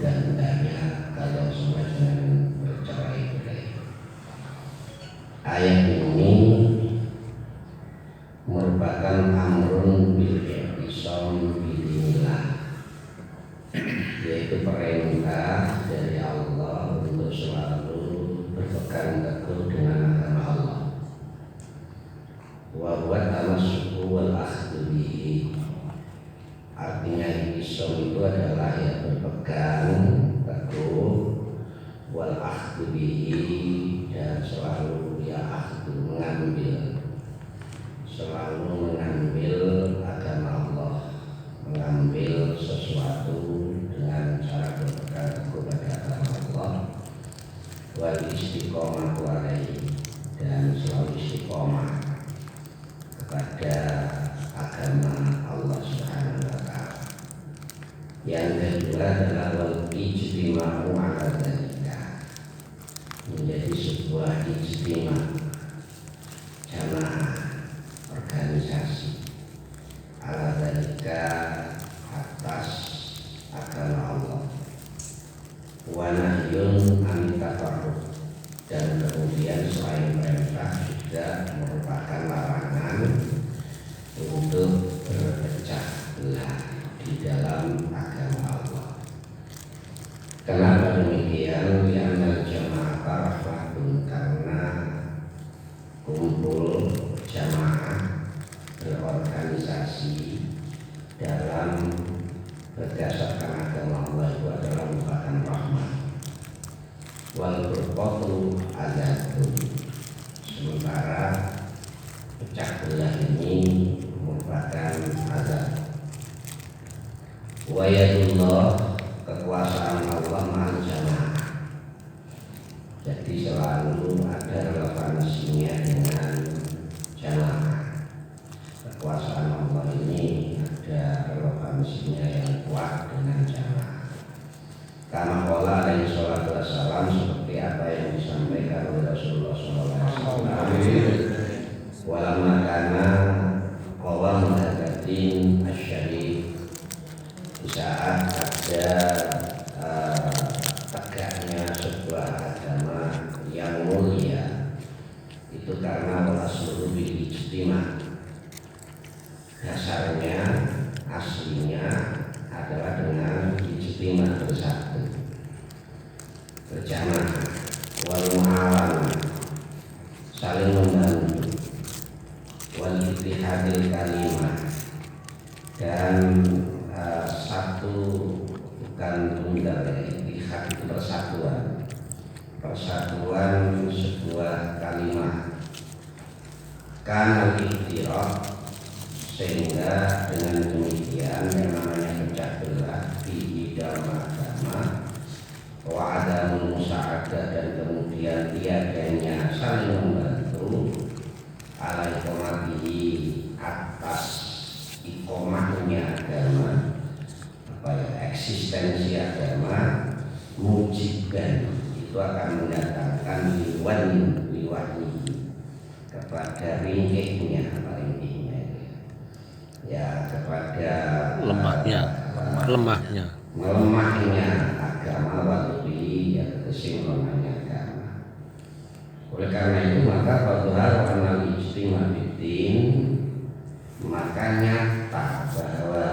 dan hendaknya kalau semacam bercerai-berai. Ayat ini merupakan amrun bil i'tisam billah, yaitu perintah dari Allah untuk selalu berpegang teguh dengan agama Allah. Wa huwa tamassuku wal akhdhu bihi. Artinya i'tisam itu adalah yang berpegang teguh, wal akhdhu bihi, dan selalu akhdhu mengambil, selalu mengambil agama Allah, mengambil sesuatu dengan cara berpegang teguh pada agama Allah, wal istiqomah alaihi, dan selalu istiqomah kepada agama Allah Subhanahu wa taala. Yang kedua adalah wal ijtima'u 'ala dzalika, menjadi sebuah ijtima', jamaah, organisasi, 'ala dzalika, atas agama Allah. Wa nahyun an tafarruq, dan kemudian selain perintah juga merupakan larangan untuk berpecah belah di dalam agama Allah. Kenapa demikian? Karena jamaah rahmatun, karena kumpul jamaah berorganisasi dalam berdasarkan agama Allah itu adalah merupakan rahmat. Wal furqatu azabun, sementara pecah belah ini merupakan azab. Wa yadullah, kekuasaan Allah ma'al jamaah, jadi selalu ada relevansinya dengan jamaah. Kekuasaan Allah ini ada relevansinya yang kuat dengan jamaah. Karena qala alaihi salatu wassalam, seperti apa yang disampaikan oleh Rasulullah SAW, walamma kana qawamun hadatin asyarif, di saat ada tegaknya sebuah agama yang mulia, itu karena asluhu bil ijtima', dasarnya, aslinya adalah dengan ijtima', bersatu, berjamaah, wal mu'awanah, saling membantu, wal ittihadil kalimah, dan satu, bukan tunggal, ittihad itu persatuan, persatuan sebuah kalimat. Karena ikhtiraf, sehingga dengan demikian yang namanya pecah belah di dalam agama, wa adamul musa'adah, dan kemudian tiadanya saling membantu, ala iqomatihi, atas iqomahnya agama, eksistensi agama, mujibkan, itu akan mendatangkan liwani, kepada ringkihnya, ya, kepada melemahnya agama, wadubi, ya, kesimpulannya agama. Oleh karena itu maka fadhhar anal ijtima' fiddin, maka nyata bahwa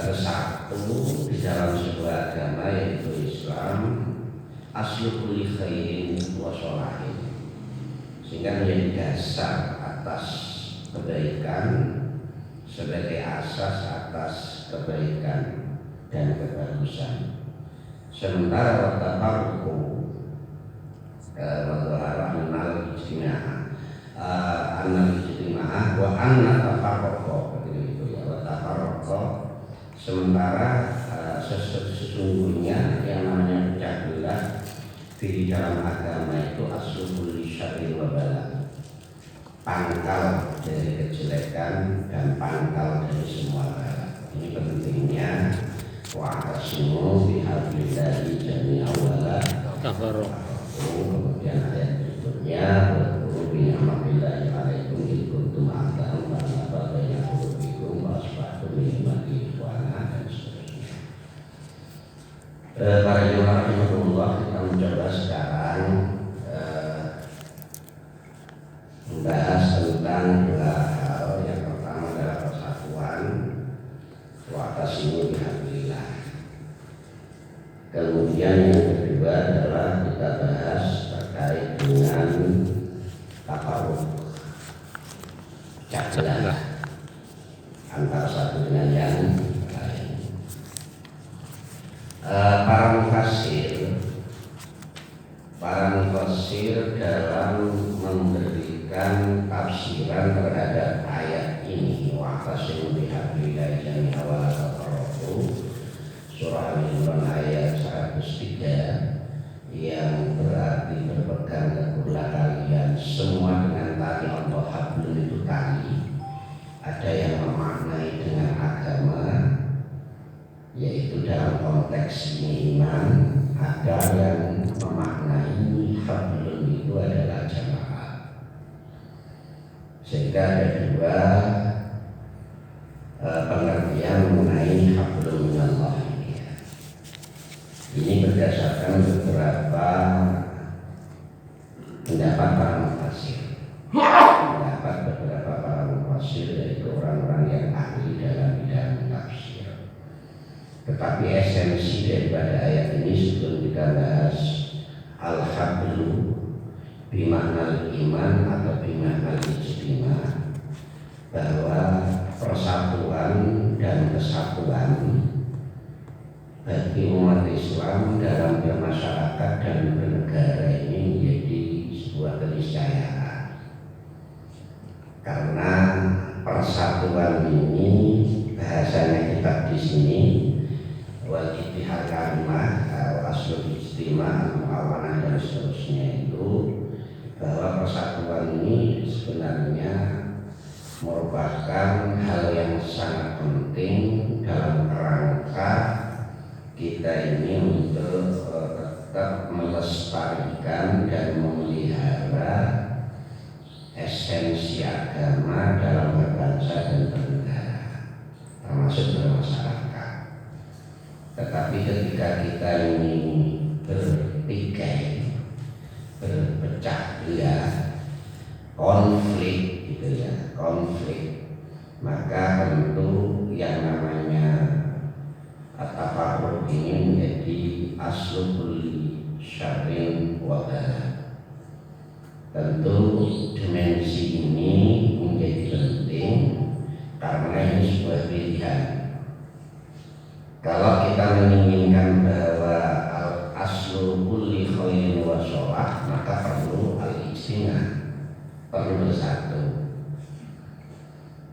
bersatu di dalam sebuah agama yaitu Islam, aslu kulli khairin wa sholahin, sehingga menjadi dasar atas kebaikan, sebagai asas atas kebaikan dan kebagusan. Sementara tafarruqu wa annal ijtima'ah wa anna tafarruqa, begitu ya, wa tafarruqa, sementara sesungguhnya yang namanya pecah belah di dalam agama itu aslul syarri wa bala, pangkal dari kejelekan dan pangkal dari semua bala. Ini pentingnya wa'tasimu bihablillahi jami'an wa la tafarraqu. Kemudian ayat berikutnya, wa bi'amrillahi 'alaikum in kuntum a'lam wa la baina qulubikum wa asbahtum bi ni'mati ikhwana, dan seterusnya. Para jemaah rahimahullah, kita mencoba sekarang membahas tentang dua hal. Yang pertama adalah persatuan, wa'tasimu bihablillah. Kemudian yang kedua adalah kita bahas terkait dengan tafarruq, pecah belah antara satu dengan yang lain. Para mufassir dalam memberikan tafsiran terhadap ayat ini, wa'tasimu bihablillah jami'an wa la tafarraqu, surah Al-Imran ayat 103, yang berarti berpegang teguhlah kalian semua dengan tali Allah. Hablum itu tali. Ada yang memaknai dengan agama, yaitu dalam konteks ini iman. Ada yang memaknai hablum itu adalah jamaah. Sehingga ada dua pengertian mengenai hablum minallah ini. Ini berdasarkan beberapa pendapat para mufassir. Pendapat beberapa para mufassir, yaitu orang-orang yang ahli dalam bidang tafsir. Tetapi esensi daripada ayat ini sebelum kita bahas al-hablu bimaknal iman atau bimaknal ijtima, bahwa persatuan dan kesatuan bagi umat Islam dalam bermasyarakat dan bernegara ini menjadi sebuah keniscayaan. Karena persatuan ini, bahasanya kitab di sini, wal ittihad kalimah, aslul ijtima, al-muawanah dan seterusnya, itu bahwa persatuan ini sebenarnya merupakan hal yang sangat penting dalam rangka kita ini untuk tetap melestarikan dan memelihara esensi agama dalam berbangsa dan bernegara, termasuk bermasyarakat. Tetapi ketika kita ini bertikai, berpecah belah, konflik gitu ya, maka tentu yang namanya tafarruq ini menjadi aslul kulli syarrin wa bala. Tentu dimensi ini menjadi penting karena ini sebuah pilihan. Kalau kita menginginkan bahwa al-aslu kulli khairin wa sholah, maka perlu al-ijtima, perlu bersatu.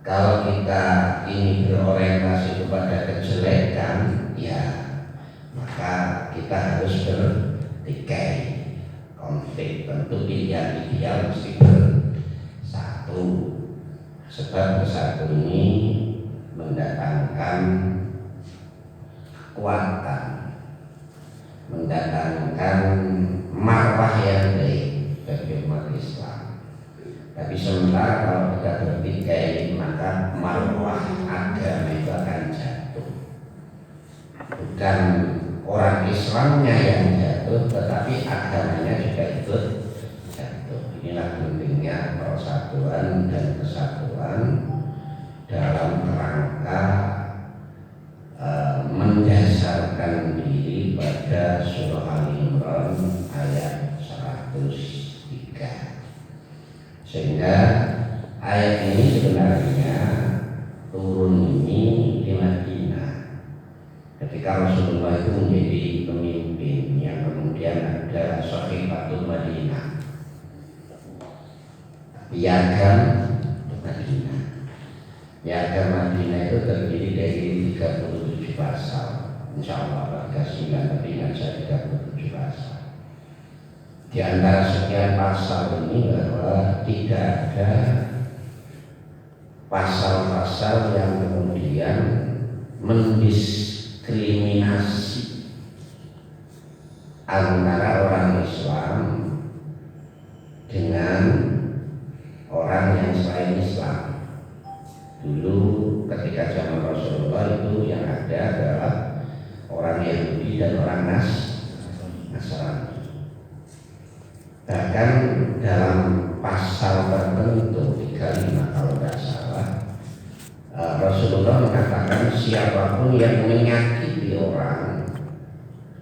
Kalau kita ini berorientasi kepada kejelekan, ya maka kita harus bertikai, konflik. Tentu pilihan ideal mesti bersatu, sebab bersatu ini mendatangkan kekuatan, mendatangkan marwah yang baik bagi umat Islam. Tapi sementara kalau kita bertikai, maka marwah agama itu akan jatuh. Bukan orang Islamnya yang jatuh, tetapi agamanya juga ikut jatuh. Inilah pentingnya persatuan dan kesatuan dalam kerangka mendasarkan diri pada surah Al-Imran ayat 103. Sehingga ayat ini sebenarnya turun ini di Madinah ketika Rasulullah itu menjadi pemimpin, yang kemudian ada Sahifatul Madinah, piagam Madinah. Piagam Madinah itu terdiri dari 37 pasal. Insya Allah pada 9, tapi ingat saya 37 pasal. Di antara sekian pasal ini bahwa tidak ada pasal-pasal yang kemudian mendiskriminasi antara orang Islam dengan orang yang selain Islam. Dulu ketika zaman Rasulullah itu yang ada adalah orang yang Yahudi dan orang Nasrani. Bahkan dalam pasal tertentu 35 kalau tidak salah, Rasulullah mengatakan siapapun yang menyakiti orang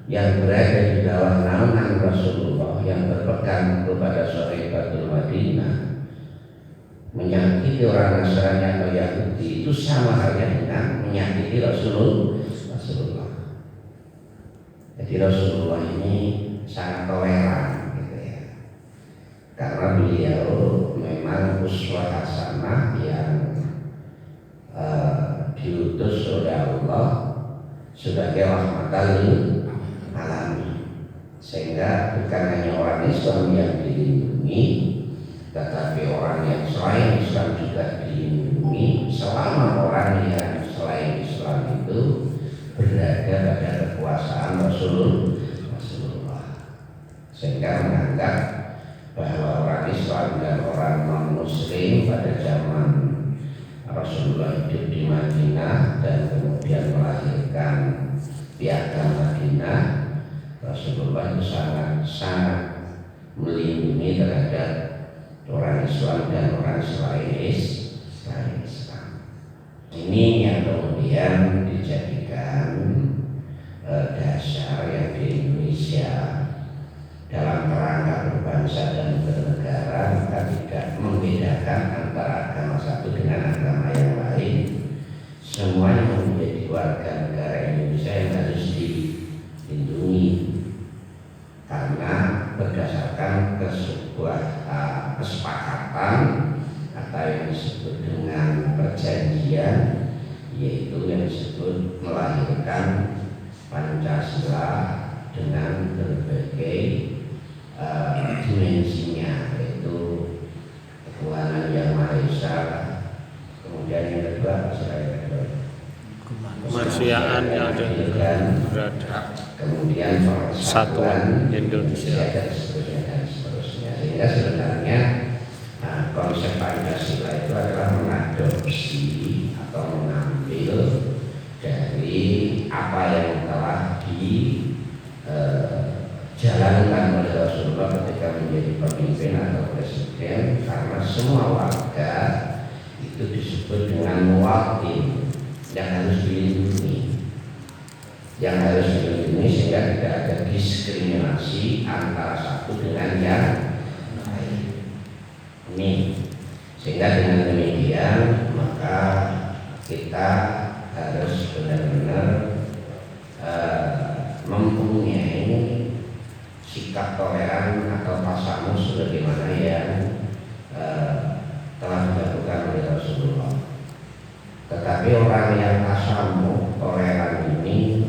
yang berada di bawah naungan Rasulullah, yang berpegang kepada Syariatul Madinah, menyakiti orang Nasrani atau Yahudi, itu sama halnya dengan menyakiti Rasulullah. Jadi Rasulullah ini sangat toleran gitu ya, karena beliau memang uswah hasanah yang diutus oleh Allah sebagai rahmatan lil alamin, sehingga bukan hanya orang Islam yang dilindungi, tetapi orang yang selain Islam juga dilindungi selama orang yang selain Islam itu berada pada kekuasaan Rasulullah, sehingga menganggap bahwa orang Islam dan orang non-Muslim pada zaman Rasulullah hidup di Madinah dan kemudian melahirkan Piagam Madinah, Rasulullah itu sangat melindungi terhadap orang Islam dan orang selain Islam. Ini yang kemudian dijadikan dasar yang di Indonesia dalam kerangka berbangsa dan bernegara, kita tidak membedakan antara agama satu dengan agama yang lain. Semuanya menjadi warga negara Indonesia yang harus dilindungi, karena berdasarkan sebuah kesepakatan atau yang disebut dengan perjanjian, yaitu yang disebut melahirkan Pancasila dengan berbagai dimensinya, yaitu Tuhanan Yang Maha Esa, kemudian yang kedua kemanusiaan yang ada berada, kemudian persatuan Indonesia dan seterusnya. Sehingga sebenarnya konsep Pancasila itu adalah mengadopsi atau mengambil dari apa yang telah dijalankan oleh Rasulullah ketika menjadi pemimpin atau presiden, karena semua warga itu disebut dengan muwatin yang harus dilindungi, sehingga tidak ada diskriminasi antara satu dengan yang lain. Ini sehingga dengan demikian maka kita harus benar-benar mempunyai sikap toleran atau tasamuh sebagaimana yang telah dilakukan oleh Rasulullah. Tetapi orang yang tasamuh toleran ini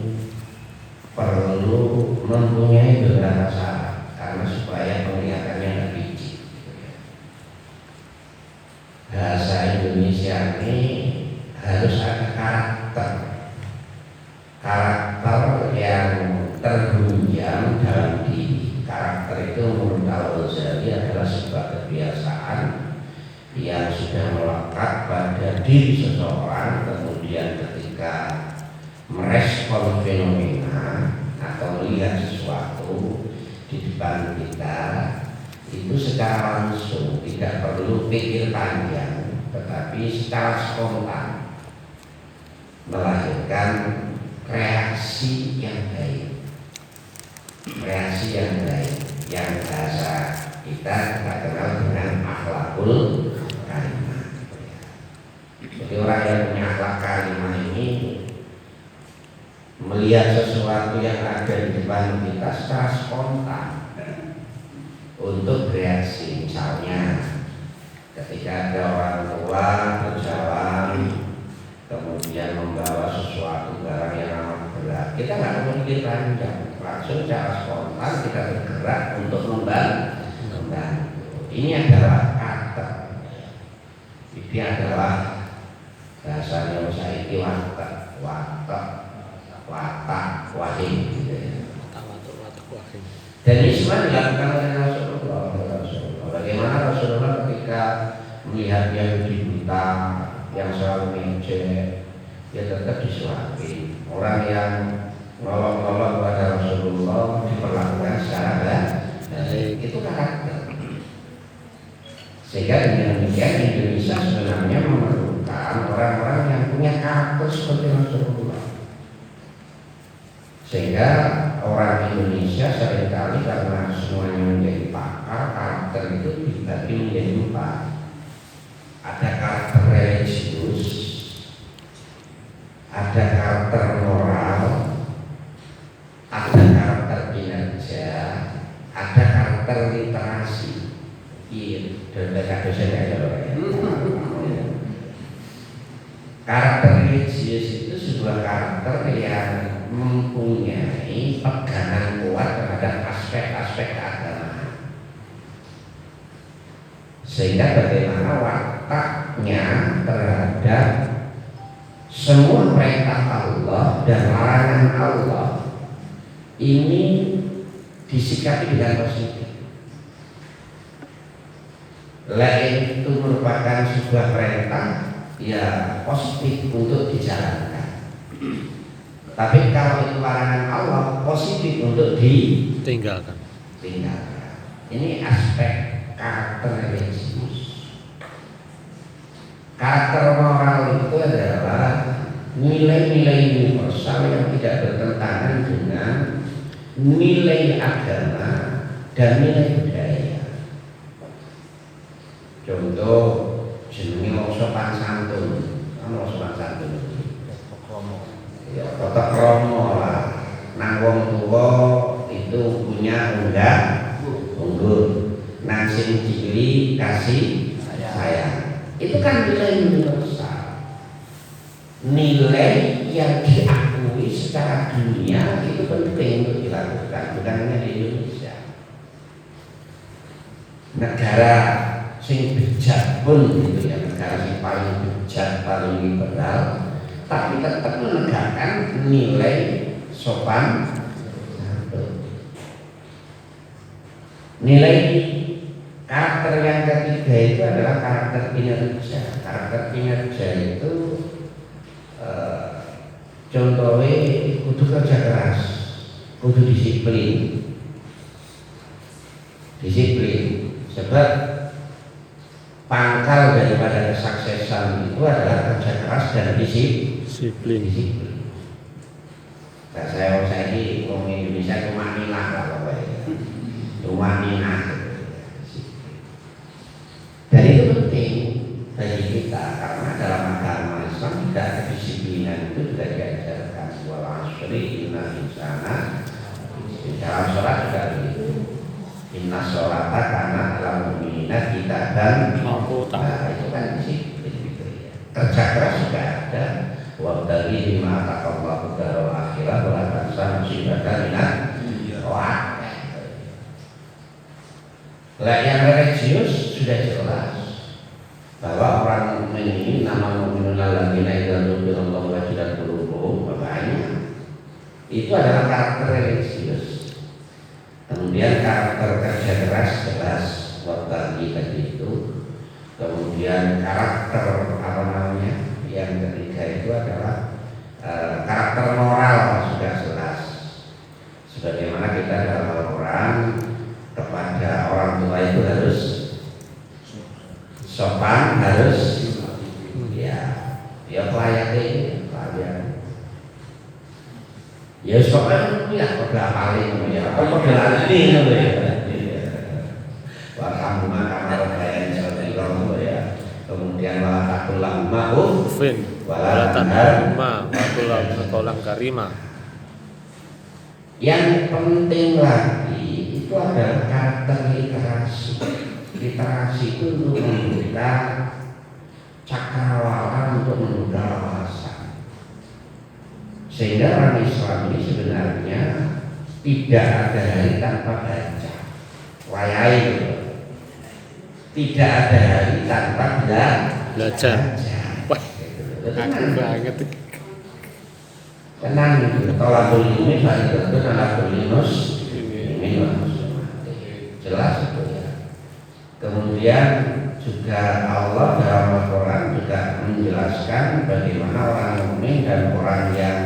perlu mempunyai beberapa syarat, karena supaya penglihatannya lebih cik. Bahasa Indonesia ini harus ada karakter yang terhunjam dalam diri. Karakter itu menurut Al-Ghazali adalah sebuah kebiasaan yang sudah melekat pada diri seseorang, kemudian ketika merespon fenomena atau melihat sesuatu di depan kita itu secara langsung, tidak perlu pikir panjang, tetapi secara spontan melahirkan reaksi yang baik, yang bahasa kita kenal dengan akhlakul karimah. Jadi orang yang punya akhlak karimah ini melihat sesuatu yang ada di depan kita secara spontan untuk bereaksi. Misalnya ketika ada orang tua berjalan kemudian membawa sesuatu barang yang amat berat, kita nggak memikir panjang, langsung secara spontan kita bergerak untuk membantu. Ini adalah kata, ini adalah bahasanya saiki watak wahim gitu ya. Dan ini semua dilakukan oleh Rasulullah. Bagaimana Rasulullah ketika melihat Yahudi buta yang selalu mejek, dia tetap disuapin. Orang yang ngolok-ngolok kepada Rasulullah diperlakukan secara baik. Itu karakter. Sehingga dengan demikian Indonesia sebenarnya memerlukan orang-orang yang punya karakter seperti Rasulullah. Sehingga orang Indonesia seringkali karena semuanya menjadi pakar, karakter itu dibagi menjadi 4. Ada karakter religius, ada karakter moral, ada karakter kinerja, ada karakter literasi. Iya, dan dosen aja loh ya. Karakter religius itu sebuah karakter yang mempunyai pegangan kuat terhadap aspek-aspek keagamaan, sehingga bagaimana wataknya terhadap semua perintah Allah dan larangan Allah ini disikapi dengan positif. Lain itu merupakan sebuah perintah ya positif untuk dijalankan. Tapi kalau itu larangan Allah, positif untuk tinggalkan. Ini aspek karakter religius. Karakter moral itu adalah nilai-nilai universal yang tidak bertentangan dengan nilai agama dan nilai budaya. Contoh jenenge wong sopan santun. Ana sopan santun. Ya, tata krama lah. Nang wong tuwa itu punya ungguh. Nang sing cilik kasih sayang. Itu kan nilai universal. Nilai yang diakui secara dunia itu penting untuk dilakukan, bukan hanya di Indonesia. Negara sing bijak pun gitu ya, negara sing paling bijak, paling liberal, tapi tetap menegakkan nilai sopan santun. Nilai karakter yang ketiga itu adalah karakter kinerja. Karakter kinerja itu contohnya kudu kerja keras, kudu disiplin. Sebab pangkal daripada kesuksesan itu adalah kerja keras dan disiplin. Nah, saya ini orang Indonesia cuma minah kalau cuma minah. Dan itu penting bagi kita karena dalam agama Islam tidak kedisiplinan itu juga diajarkan. Wal asri innal insana, dalam sholat juga begitu. Inna sholata kana alal mu'minina kitaban mawquta. Nah, itu kan disiplin gitu ya. Kerja keras juga ada. Wa dari lima taqallahu darul akhirah wa la tansa nasibaka minad dunya. Lah yang religius sudah jelas bahwa orang mukmin ini nama mukminul ladzina idza dzukirallahu wajilat qulubuhum makanya itu adalah karakter religius. Kemudian karakter kerja keras jelas waktu tadi itu. Kemudian karakter yang ketiga itu adalah karakter moral sudah jelas. Sebagaimana kita dalam Al-Quran kepada orang tua itu harus sopan, harus ya pelayan. Ya sopan ya pada paling ya apa berarti ya. Wa kamuma kamar bayan seperti itu ya. Kemudian wala takul lahum Ufin wala tanharhuma wa qul lahum qawlan karima. Yang penting lagi itu adalah karakter literasi. Literasi itu untuk membuka cakrawala, untuk membuka wawasan. Sehingga orang Islam ini sebenarnya tidak ada hari tanpa baca. Wayai itu. Tidak ada hari tanpa Belajar. Wah, aku banget. Tenang itu. Tolakul ini hari itu tolakul linus ini jelas itu ya. Kemudian juga Allah dalam Al-Quran juga menjelaskan bagaimana orang mukmin dan orang yang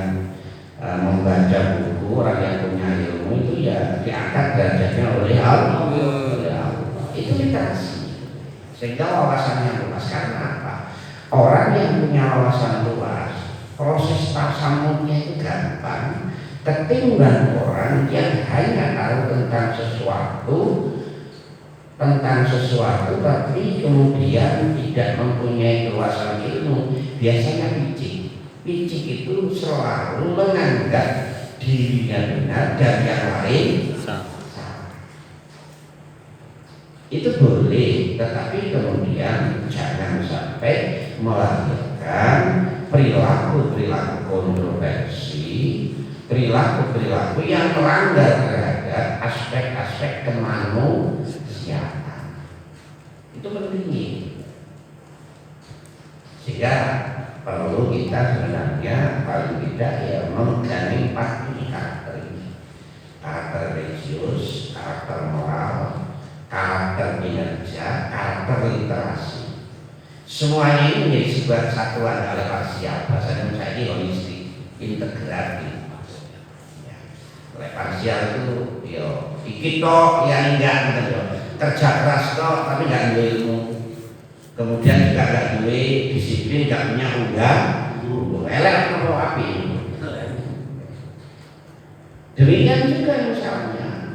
membaca buku orang yang punya ilmu itu ya diangkat derajatnya oleh Allah. Itu literasi, sehingga wawasannya luas. Karena apa? Orang yang punya wawasan luas, proses tasamumnya itu gampang ketimbang orang yang hanya tahu tentang sesuatu tapi kemudian tidak mempunyai keluasan ilmu. Biasanya picik itu selalu menganggap dirinya benar dan yang lain salah. Itu boleh, tetapi kemudian jangan sampai melahirkan perilaku-perilaku kontroversi, perilaku-perilaku yang melanggar terhadap aspek-aspek kemanusiaan. Itu penting. Sehingga perlu kita sebenarnya paling tidak ya menggandeng 4 karakter ini. Karakter religius, karakter moral, karakter kinerja, karakter literasi. Semuanya ini menjadi sebuah satuan oleh parsial. Bahasanya saya ini holistik, integratif. Oleh parsial itu yo dikit tok ya enggak gitu. Kerja keras tok tapi enggak ada ilmu. Kemudian juga enggak duwe disiplin, enggak punya undang. Elek atau api. Demikian juga misalnya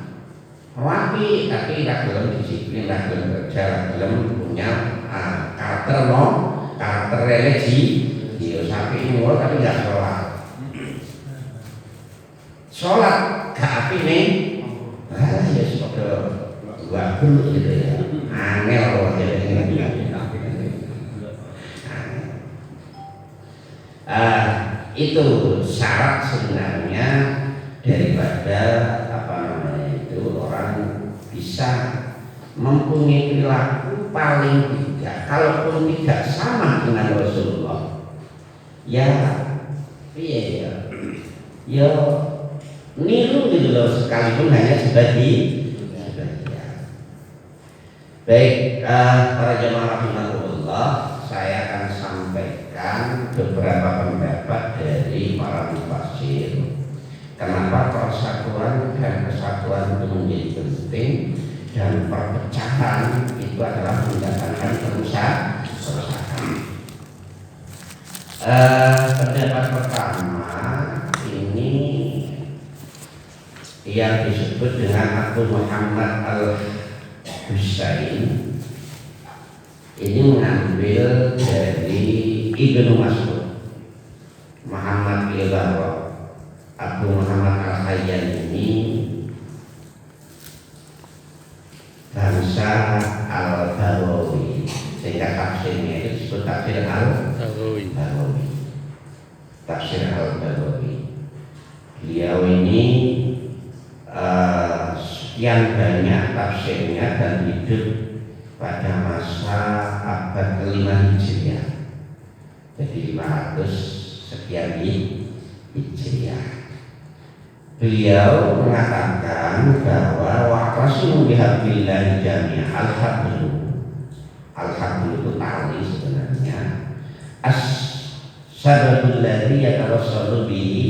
wapi tapi tidak belum disiplin, tidak belum kerja, belum punya karakter religi. Dia sapi mulu tapi nggak sholat gak api nih. Ya seperti gua dulu gitu ya. Angel loh jadi. Itu syarat sebenarnya daripada orang bisa mempunyai perilaku paling tidak, kalaupun tidak sama dengan Rasulullah, ya niru gitu loh, sekalipun hanya sebagian. Baik, para jamaah rahimahullah, saya akan sampaikan beberapa pendapat dari para mufassir. Kenapa persatuan dan kesatuan itu menjadi penting dan perpecahan itu adalah mendatangkan kerusakan. Pendapat pertama ini yang disebut dengan Abu Muhammad Al-Husain. Ini mengambil dari Ibnu Mas'ud. Muhammad Al-Barra, Abu Muhammad Al-Hayyan ini bangsa Al-Barawi, sehingga tafsirnya itu disebut tafsir Al-Barawi. Tafsir Al-Barawi. Beliau ini sekian banyak tafsirnya dan hidup pada masa abad ke-5 Hijriah. Jadi 500 sekian Hijriah. Beliau mengatakan bahwa waqasu bihablillahi jami'an al-hablu itu tali sebenarnya as-sababul ladzi yatawassalu bihi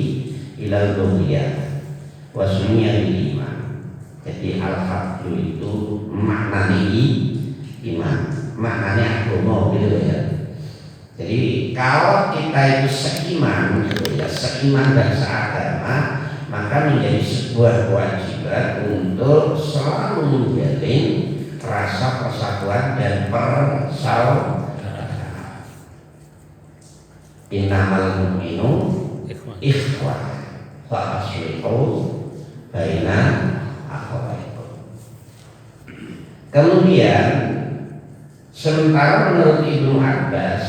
ilal ruhiyah wa sumiya bil iman. Jadi al-hablu itu maknanya iman, maknanya agama gitu ya. Jadi kalau kita itu seiman gitu ya, seiman dan seagama, maka menjadi sebuah kewajiban untuk selalu menjalin rasa persatuan dan persaudaraan. Innamal mu'minu ikhwah fa aslihu baina akhawaykum. Kemudian sementara menurut Ibnu Abbas,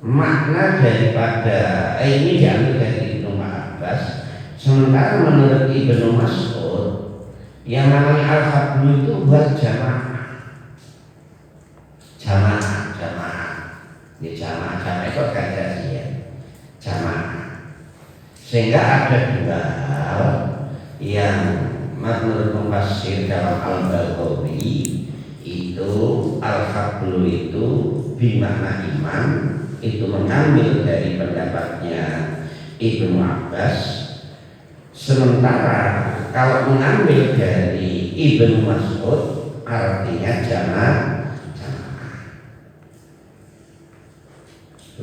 makna daripada ini diambil dari Ibnu Abbas. Sementara menurut Ibnu Mas'ud, yang namanya al-hablu itu buat jamaah. Ya jamaah itu organisasi ya. Jamaah. Sehingga ada dua hal yang menurut mufassir dalam Al-Baghawi itu al-hablu itu bimakna iman, itu mengambil dari pendapatnya Ibnu Abbas. Sementara kalau mengambil dari Ibnu Mas'ud artinya jamaah.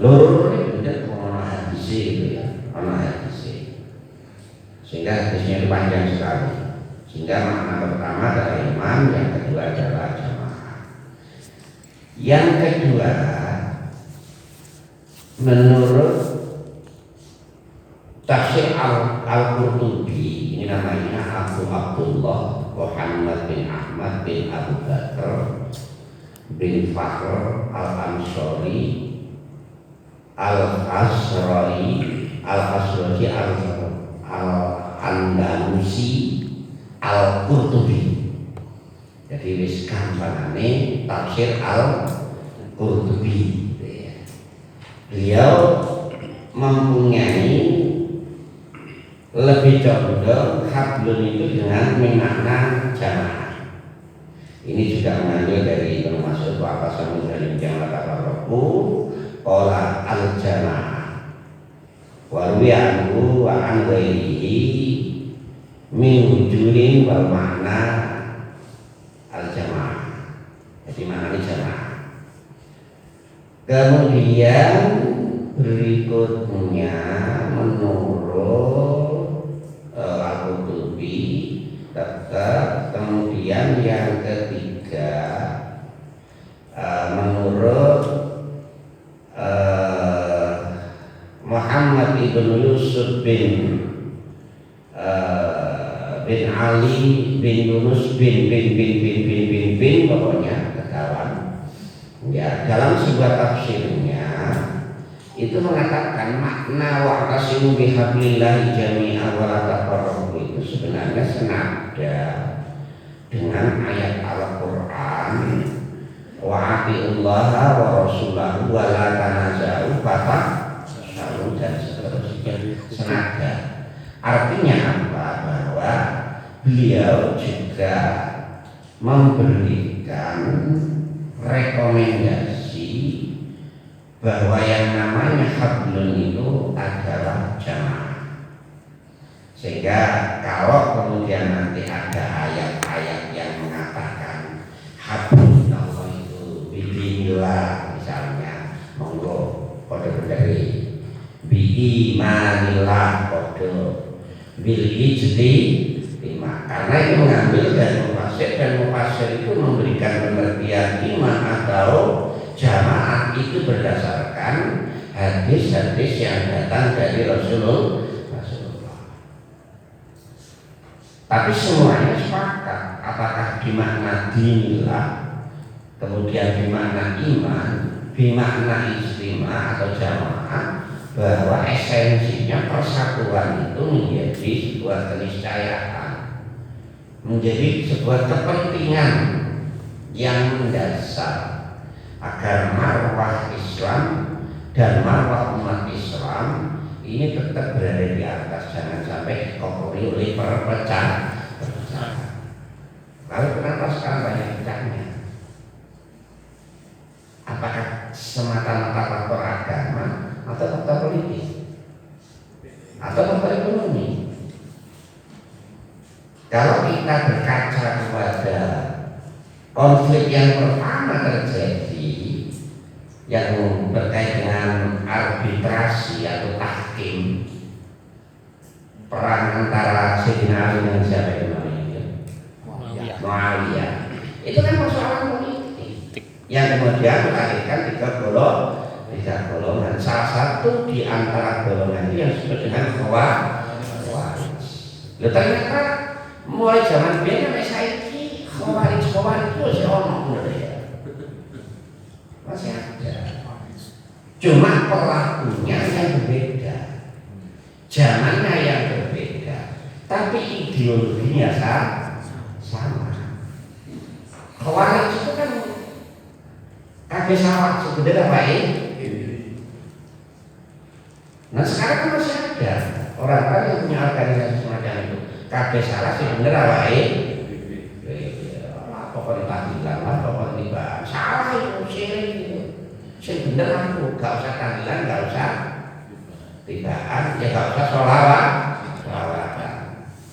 Loro ini bener ono hadis itu ya, ono hadis. Sehingga hadisnya itu panjang sekali. Sehingga makna pertama adalah imam, yang kedua adalah jamaah. Yang kedua, menurut tafsir Al-Qurtubi, ini namanya Abu Abdullah Muhammad bin Ahmad bin Abu Bakar bin Fakhr Al-Ansari Al-Asra'i Al-Andalusi Al-Qurtubi. Jadi wis gampangane tafsir Al-Qurtubi. Beliau mempunyai lebih condong hablun itu dengan makna jamaah. Ini juga mengambil dari Ibnu Mas'ud wa qasamu dari yang laqabahu qala al-jamaah wa ruwi'anhu wa an ghairihi min wujuhin wal makna al-jamaah. Jadi maknanya jamaah. Kemudian berikutnya menurut Al-Qurtubi tetap, kemudian yang ketiga menurut Muhammad ibn Yusuf bin Ali bin Yunus bin pokoknya ketahuan ya, dalam sebuah tafsirnya itu mengatakan makna wa'tasimu bihablillahi jami'an wa la tafarraqu itu sebenarnya senada dengan ayat Al-Qur'an wa atiullaha wa rasulahu wa la tanaza'u fatahshalu dan seterusnya, senada. Artinya apa? Bahwa beliau juga memberikan rekomendasi bahwa yang namanya hablun itu adalah jamaah. Sehingga kalau kemudian nanti ada ayat-ayat yang mengatakan hablun Allah itu bi'inillah misalnya, monggo kode berdari bi'imanillah kode bil ijtimah, karena itu mengambil dan mufasir itu memberikan pengertian iman atau jamaah itu berdasarkan hadis-hadis yang datang dari Rasulullah. Tapi semuanya sepakat, apakah bimakna dinillah, kemudian bimakna iman, bimakna ijtimah atau jamaah, bahwa esensinya persatuan itu menjadi sebuah keniscayaan, menjadi sebuah kepentingan yang mendasar agar marwah Islam dan marwah umat Islam ini tetap berada di atas, jangan sampai dikotori oleh perpecahan. Lalu kenapa sekarang banyak pecahnya? Apakah semata-mata faktor agama atau faktor politik atau faktor ekonomi? Kalau kita berkaca kepada konflik yang pertama terjadi yang berkait dengan arbitrasi atau tahkim, perang antara Sayyidina Ali dengan siapa yang namanya? Muawiyah. Itu kan persoalan politik yang kemudian melahirkan tiga golongan. Salah satu di antara golongan itu yang disebut dengan khawarij. Ternyata mulai zaman biyen sampai saiki khawarij itu si ono ya. Masih ada. Cuma pelakunya yang berbeda, zamannya yang berbeda, tapi ideologinya sama. Khawarij itu kan kabeh salah sebenarnya baik. Nah sekarang kan masih ada orang-orang yang punya organisasi semacam itu. Kabeh salah sebenarnya baik. Pokoknya tahlilan lah, pokoknya tiba salah itu syirik itu. Sing bener aku, gak usah tahlilan, gak usah tibaan, ya gak usah sholawat.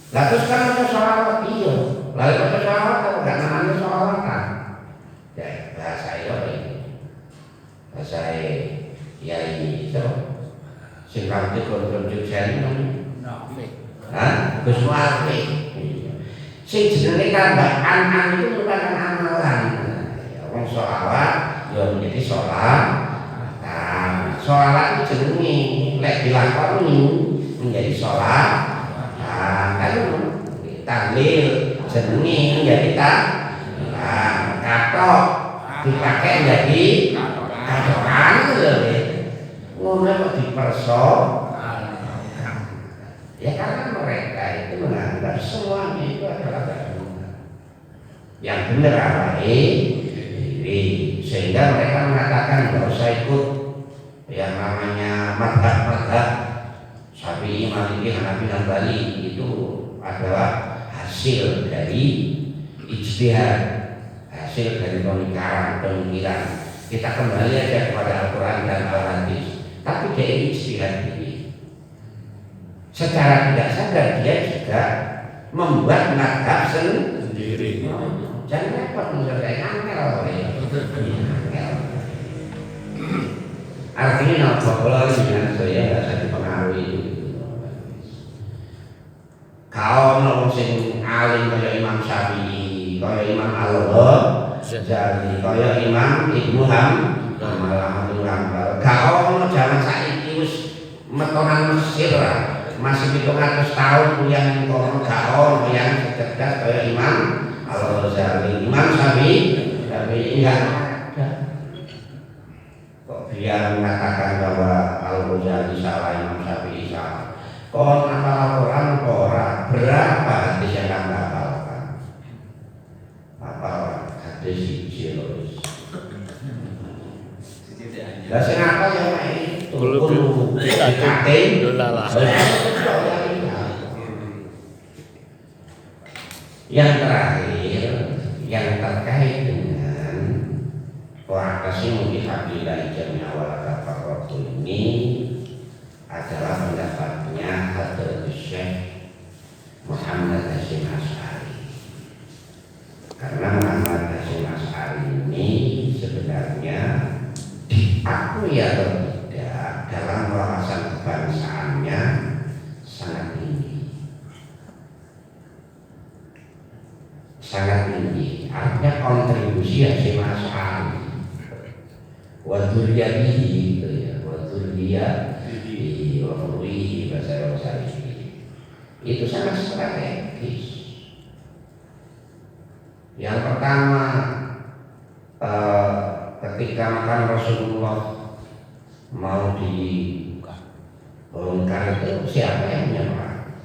Lah terus kan ada sholawat iya. Lalu ada sholawat kalau nggak namanya sholawatan. Ya bahasa ini, bahasa ya ini itu. Singkat itu kontrol jurusan ini. Hah? Gus Muafi. Sing jenenge tambahan itu merupakan amalan. Wong sholawat ya menjadi sholat. Sholat itu jenenge lek dilakoni menjadi sholat. Kan tahlil jenenge menjadi katok dipakai menjadi katokan lho. Ngono kok diperso. Ya karena mereka itu menganggap semuanya itu adalah benar. Yang benar apa sehingga mereka mengatakan nggak usah ikut yang namanya madhab Syafi'i, Maliki, Hanafi, Hanbali itu adalah hasil dari ijtihad, hasil dari pemikiran. Kita kembali aja kepada Al-Quran dan Al-Hadis. Tapi dari ijtihad ini secara tidak sadar dia juga membuat madhab sendiri. Jangan repot menyelesaikan artinya apa? Kalau dengan saya nggak saya dipengaruhi. Kau nolong sing alim kaya Imam Syafi'i, kaya Imam Al-Ghazali, kaya Imam Ibnu Hanbal. Kau nolong zaman saiki wis metonan Mesir masih 700 tahun yang kono kau yang cerdas kaya Imam Al-Ghazali, Imam Syafi'i enggak ada. Kok dia mengatakan bahwa Al-Ghazali salah, Imam Syafi'i salah. Kau hafal Al-Quran orang berapa hadis yang kamu hafalkan? Hafal hadis siji lho. Lah sing apa yang itu? Kulo yang terakhir yang terkait dengan wa'tasimu bihablillahi jami'an wa la tafarraqu ini adalah pendapatnya Hadratus Syekh Muhammad Hasyim Asy'ari. Karena Muhammad Hasyim Asy'ari ini sebenarnya diakui atau tidak dalam wawasan kebangsaannya sangat tinggi. Sangat tinggi, artinya kontribusi Hasyim Asy'ari wa dzurriyyatihi gitu ya, wa dzurriyyatihi wa furwihi bahasa Indonesia itu sangat strategis. Yang pertama ketika makan Rasulullah mau dibongkar itu siapa yang menyerah?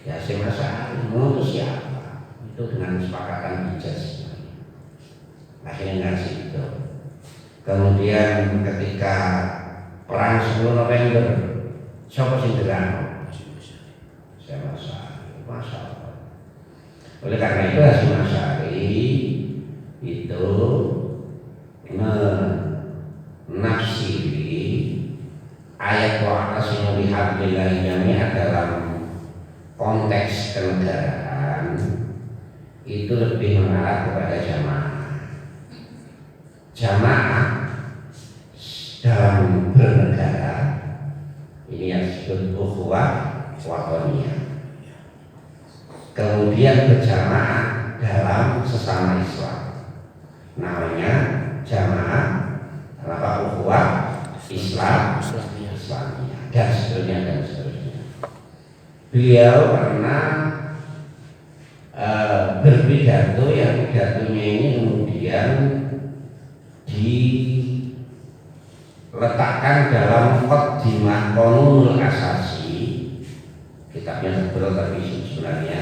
Ya Hasyim Asy'ari, mau siapa? Itu dengan kesepakatan ijaz. Akhirnya ngasih itu. Kemudian ketika perang 10 November, siapa sing derano? Hasyim Asy'ari, Masya Allah. Oleh karena itu Hasyim Asy'ari itu menafsiri ayat wa'tasimu bihablillahi jami'an dalam konteks kenegaraan itu lebih mengarah kepada jamaah dalam bernegara. Ini yang disebut ukhuwah wataniyah. Kemudian berjamaah dalam sesama Islam, namanya jamaah apa ukhuwah Islamiyah dan seterusnya. Beliau pernah berpidato yang pidatonya ini kemudian diletakkan dalam Muqaddimah Qanunul Asasi. Kitabnya tebal tapi sebenarnya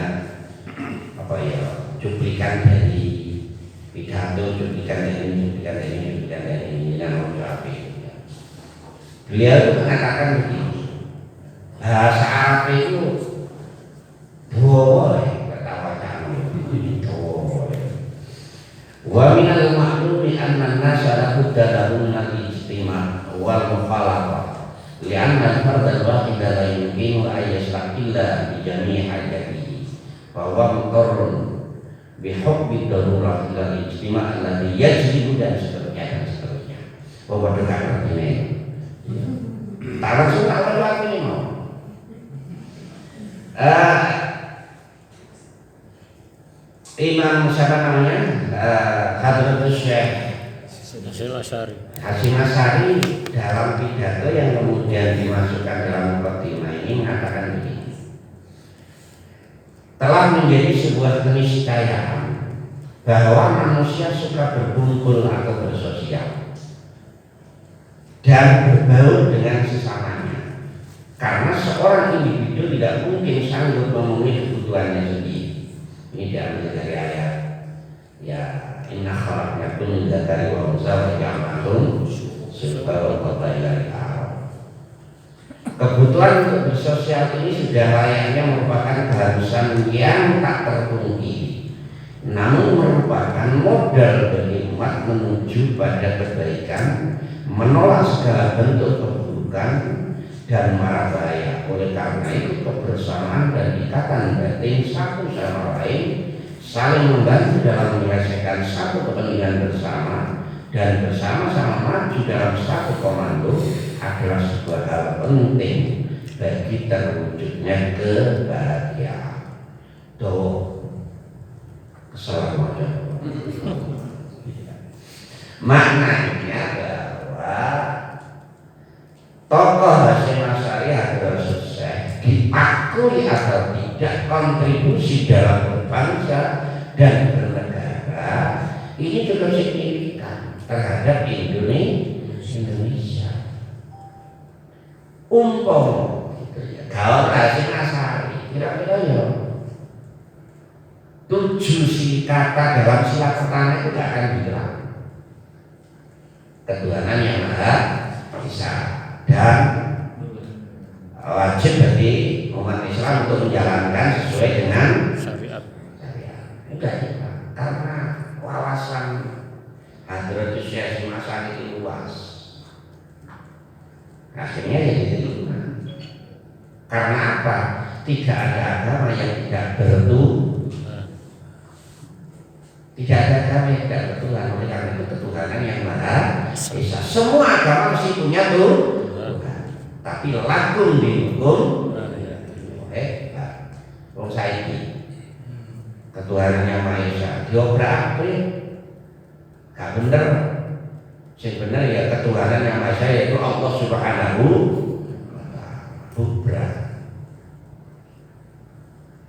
apa ya, cuplikan dari pidato, cuplikan dari ini dan Mujabi. Beliau mengatakan begini, bahasa Arab itu boleh ketawa kami boleh. Wa minal ma'lumi anna an-nasa la budda lahum min al-ijtima' wal mukhalafah Lianna fardal wahid la yumkinu an yastaqilla bi jami'i hajatihi fa huwa muqarrarun bi hukmi darurat ila ijtima' alladhi yajlibu dan seterusnya. Bahwa dengan ini tak langsung awal waktu ini mau Imam siapa namanya Hadratus Syekh Hasyim Asy'ari dalam pidato yang kemudian dimasukkan dalam mukadimah ini mengatakan begini, telah menjadi sebuah keniscayaan bahwa manusia suka berkumpul atau bersosial dan berbaur dengan sesamanya, karena seorang individu tidak mungkin sanggup memenuhi kebutuhannya sendiri. Ini diambil dari ayat ya inna khalaqnakum min dzakari wa untha wa ja'alnakum syu'uban wa qabaila. Kebutuhan untuk bersosial ini sudah layaknya merupakan keharusan yang tak terpungkiri, namun merupakan modal bagi umat menuju pada kebaikan, menolak segala bentuk keburukan dan mara bahaya. Oleh karena itu kebersamaan dan ikatan batin satu sama lain saling membantu dalam menyelesaikan satu kepentingan bersama dan bersama-sama maju dalam satu komando adalah sebuah hal penting bagi terwujudnya kebahagiaan. Tuh keselamatan. Maknanya bahwa tokoh Hasyim Asy'ari adalah sukses diakui atau tidak kontribusi dalam berbangsa dan bernegara ini cukup signifikan terhadap Indonesia. Umpama gitu ya, kalau Hasyim Asy'ari kira-kira ya 7 kata dalam sila pertama itu tidak akan bilang ketuhanan yang Maha Esa dan wajib bagi umat Islam untuk menjalankan sesuai dengan syariat. Udah ya, karena wawasan Hadratus Syekh Hasyim Asy'ari itu luas. Akhirnya ya gitu. Karena apa? Tidak ada agama yang tidak tidak ada agama yang tidak bertuhan. Oleh karena itu ketuhanan yang Maha Esa. Semua agama mesti punya Tuhan, tapi lakum dinukum wong saiki ketuhanan yang Maha Esa diobrak gak bener. Sing bener ya ketuhanan yang Maha Esa yaitu Allah Subhanahu wa ta'ala.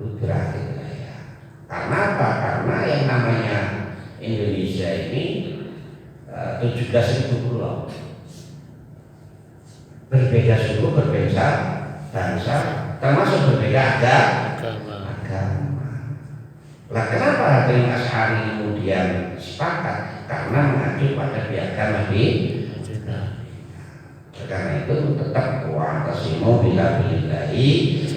Bubrah gitu ya. Karena apa? Karena yang namanya Indonesia ini 17.000 pulau, berbeda suku, berbeda bangsa, termasuk berbeda agama. Lah kenapa Hasyim Asy'ari kemudian sepakat? Karena mengacu pada piagam di karena itu tetap wa'tasimu billahi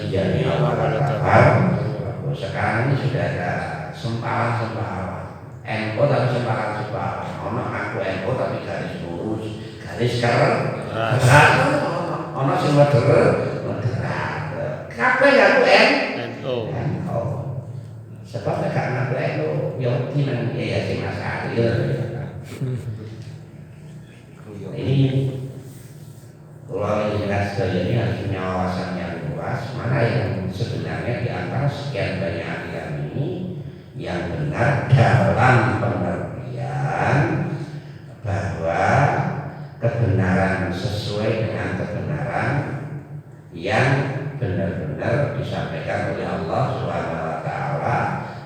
jami'an wa la tafarraqu. Sekarang ini sudah ada sempalan NU tapi sempalan ono aku NU tapi garis lurus, garis keras, ono sing moderat. Kabeh aku NU. Sebab nek aku NU yo dinang ya sing Asy'ari. Ini kalau jelas ini harus punya wawasan yang luas, mana yang sebenarnya di antara sekian banyak aliran ini yang benar dalam pengertian bahwa kebenaran sesuai dengan kebenaran yang benar-benar disampaikan oleh Allah SWT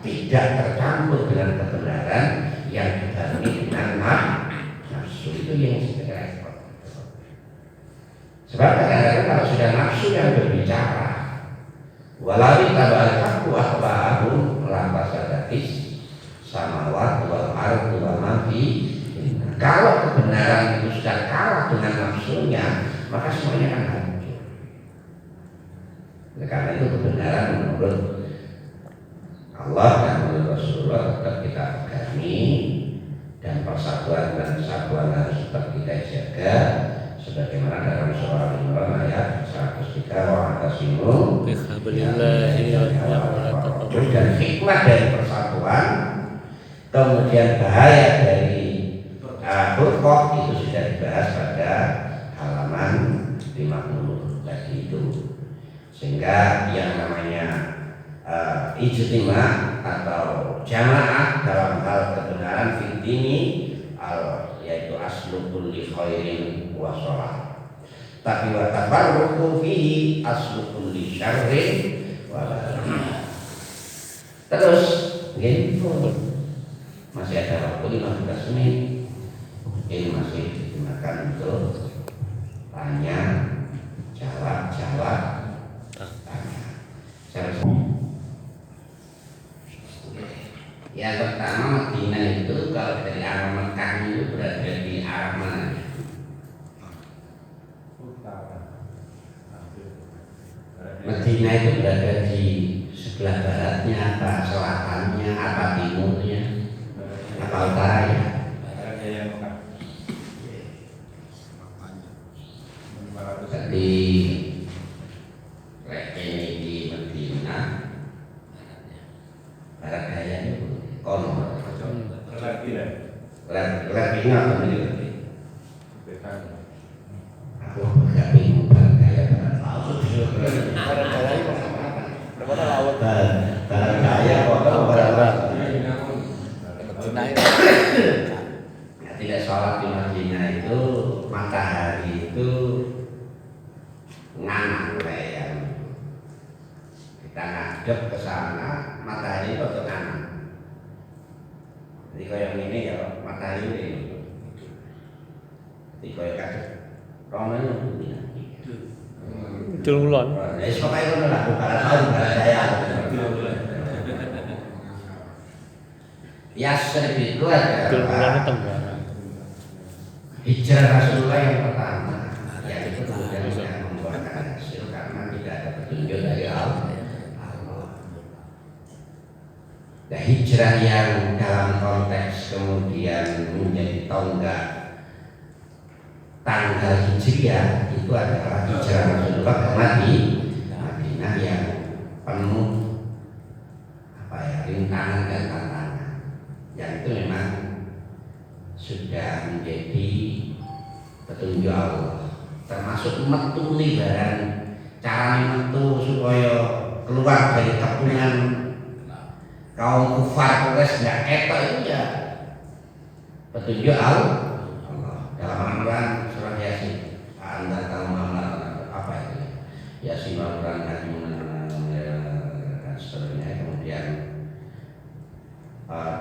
tidak tercampur dengan kebenaran yang dibarengi dengan nafsu. Itu yang sebenarnya repot. Sebab kadang-kadang kalau sudah nafsu yang berbicara, walau tabal haqqu akhba'ahum lantas sadatis samawat wal ardu wa ma fi. Kalau kebenaran itu sudah kalah dengan nafsunya, maka semuanya akan hancur. Karena itu kebenaran menurut Allah dan menurut Rasulullah tetap kita pegangi, dan persatuan dan kesatuan harus tetap kita jaga sebagaimana dalam surah Al-Imran ayat 103 wa atasimu bihablillahi wa taqabbal. dan hikmah dari persatuan, kemudian bahaya dari furqah itu sudah dibahas pada halaman 50 tadi itu. Sehingga yang namanya ijtima atau jamaah dalam hal kebenaran fitini yaitu aslu kulli khairin wa shalah. Tapi wa tafarruqu fihi aslu kulli syarrin wa balaa. Terus gitu. Masih ada waktu 15 menit. Ini masih digunakan untuk tanya jawab tanya. Yang pertama, Madinah itu kalau dari arah Mekah itu berada di arah mana? Madinah itu berada di sebelah baratnya, apa selatannya, apa timurnya, apa utaranya? Jadi ini di Madinah barat daya itu kono lebih apa nih? Aku nggak bingung barat daya barat laut. Barat daya kono barat laut. Tidak sholat di Madinah itu matahari itu nganang kayak kita ngadep ke sana, matahari itu untuk nganang. Jadi kayak ini ya matahari ini. Jadi kayak kadep. Rono itu. Tululon. Ya supaya itu lah bukan tahu bukan saya. Yasrib itu adalah Tululon Tenggara. hijrah Rasulullah yang pertama, yaitu kemudian tidak membuahkan hasil karena tidak ada petunjuk dari Allah. Nah, hijrah yang dalam konteks kemudian menjadi tonggak tanggal hijriah itu adalah hijrah Rasulullah ke Madinah yang penuh rintangan dan tantangan. Yang itu memang sudah menjadi petunjuk Allah, termasuk metu barang cara metu supaya keluar dari kepungan kaum kufar Quraisy nggak ketok itu ya petunjuk Allah dalam Al-Quran surah Yasin. Anda tahu apa itu? Yasin Al-Quran dan seterusnya. Kemudian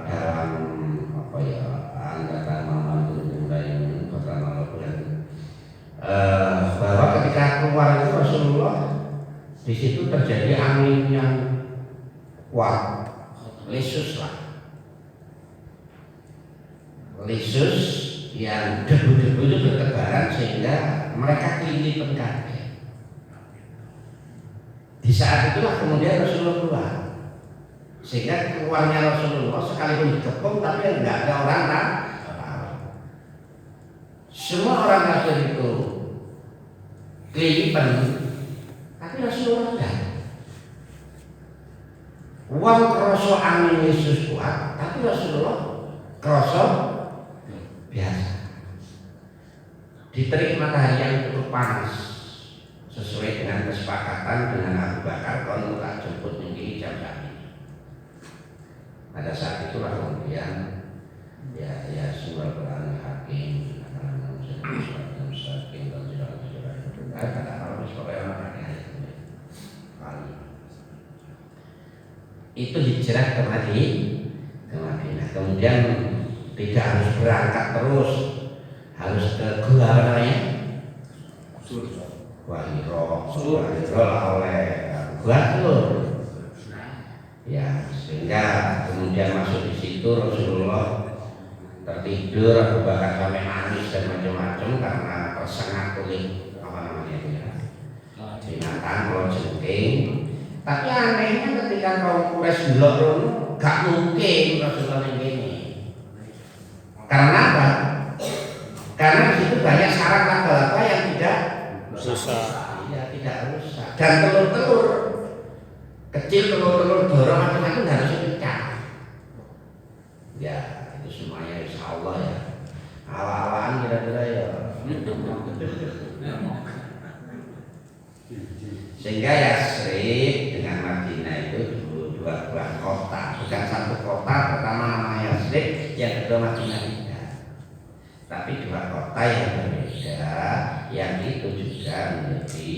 dalam apa ya bahwa ketika keluar itu Rasulullah di situ terjadi angin yang kuat, lesus yang debu-debu itu bertebaran sehingga mereka kelilipan kaget. Di saat itulah kemudian Rasulullah keluar, sehingga keluarnya Rasulullah sekalipun dikepung tapi nggak ada orang tahu. Semua orang kafir itu kelilipan, tapi Rasulullah tidak. Uang kerosok angin Yesus kuat, tapi Rasulullah kerosok biasa. Diterik matahari yang cukup panas, sesuai dengan kesepakatan dengan Abu Bakar, kalau tak jemput mungkin jam tadi. Pada saat itulah kemudian ya surah Quran Hakim. Itu hijrah ke Madinah. Kemudian tidak harus berangkat terus, harus ke gua namanya Wahiro oleh gua Sur. Ya, sehingga kemudian masuk di situ Rasulullah tertidur, Abu Bakar sampai nangis dan macam-macam karena tersengat oleh apa namanya itu ya binatang kalau jengking. Tapi anehnya ketika kaum Quraisy belum gak mungkin Rasulullah yang gini. Karena apa? Karena di situ banyak sarang laba-laba yang tidak Rusak. ya, tidak rusak. Dan telur-telur kecil, telur-telur dorong macam-macam harus pecah. Ya, itu semuanya insya Allah ya. Awal-awalan kira-kira ya. Sehingga Yatsrib dengan Madinah itu dua buah kota, bukan satu kota. Pertama nama Yatsrib, yang kedua Madinah tidak. Tapi dua kota yang berbeda, yang itu juga menjadi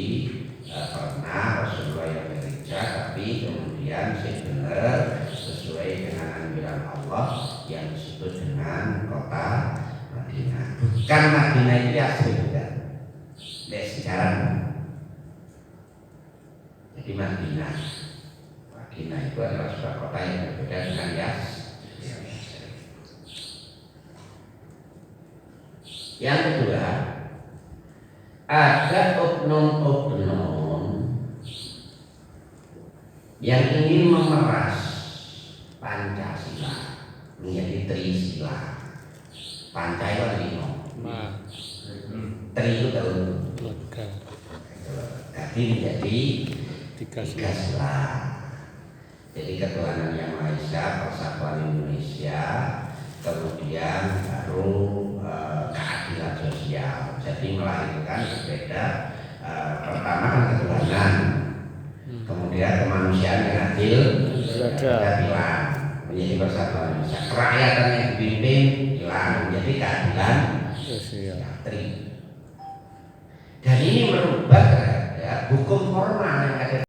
pernah Rasulullah yang bekerja, tapi kemudian benar sesuai dengan anjuran Allah yang disebut dengan kota Madinah. Bukan Madinah itu Yatsrib juga. Dari sejarah. Jadi Madinah itu adalah sebuah kota yang berbeda dengan Yatsrib. Yang kedua, ada oknum-oknum yang ingin memeras Pancasila menjadi Trisila. Panca itu ada 5. Tri itu tahun jadi menjadi tiga sila. Jadi ketuhanan yang Maha Esa, persatuan Indonesia, kemudian baru keadilan sosial. Jadi melahirkan berbeda. Pertama kan ketuhanan, kemudian kemanusiaan yang adil, keadilan menjadi persatuan Indonesia. Kerakyatan yang dipimpin hilang menjadi keadilan sosial. Dan ini merubah terhadap hukum formal yang